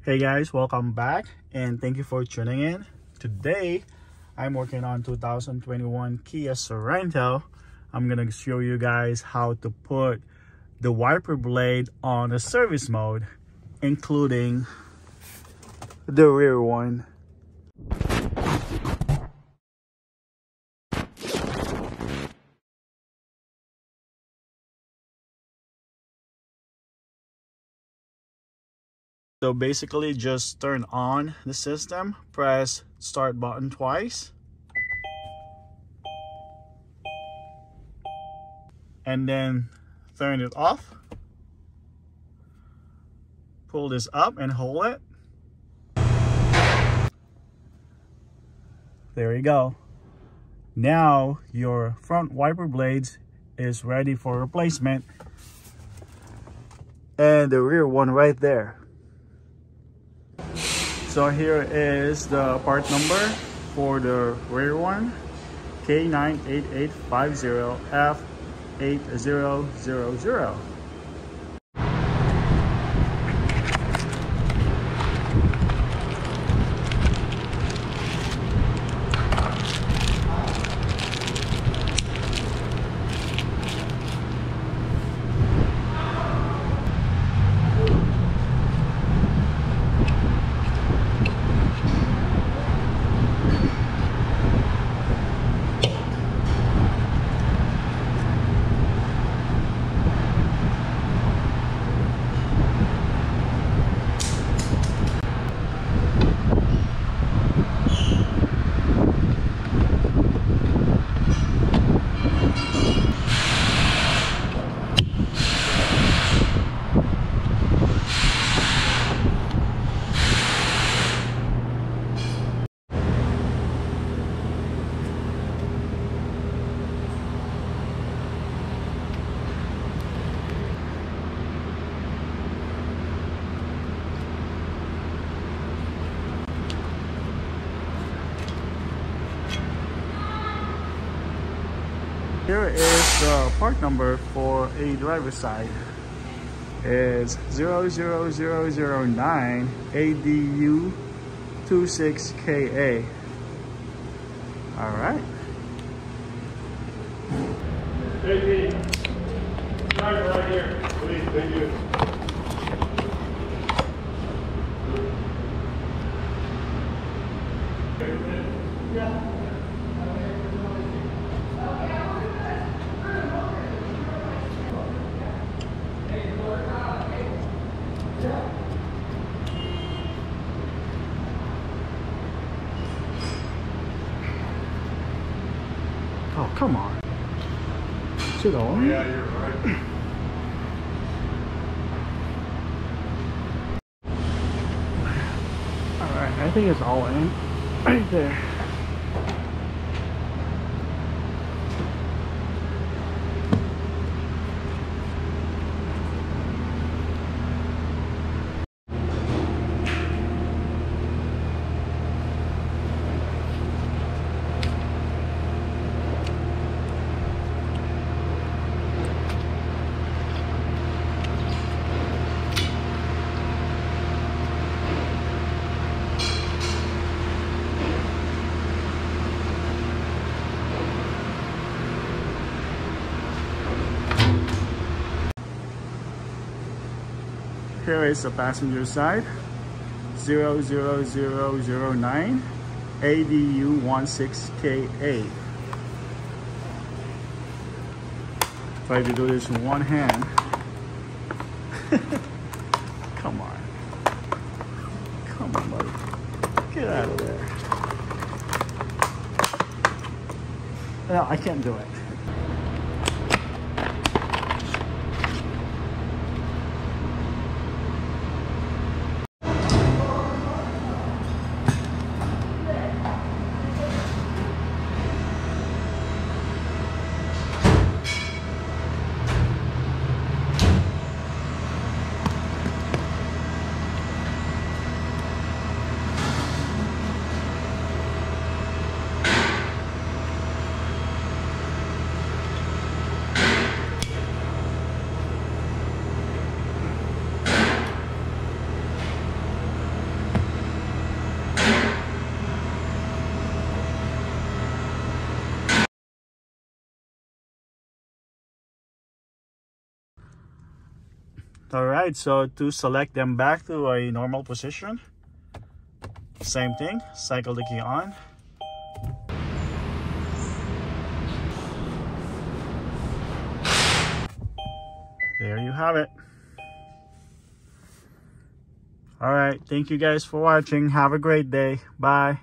Hey guys, welcome back and thank you for tuning in. Today I'm working on 2021 Kia Sorento. I'm gonna show you guys how to put the wiper blade on a service mode, including the rear one. So basically just turn on the system, press start button twice, and then turn it off. Pull this up and hold it. There you go. Now your front wiper blades is ready for replacement, and the rear one right there. So here is the part number for the rear one, K98850F8000. Here is the part number for a driver's side. It's 00009 ADU26KA. All right. Hey, driver right here, please. Thank you. Yeah. Oh, come on. Is it on? Yeah, you're right. Alright, I think it's all in. Right there. Here is the passenger side, 00009 ADU16KA. Try to do this in one hand. Come on. Come on, buddy. Get out of there. No, I can't do it. All right, so to select them back to a normal position, same thing, cycle the key on. There you have it. All right, thank you guys for watching. Have a great day. Bye.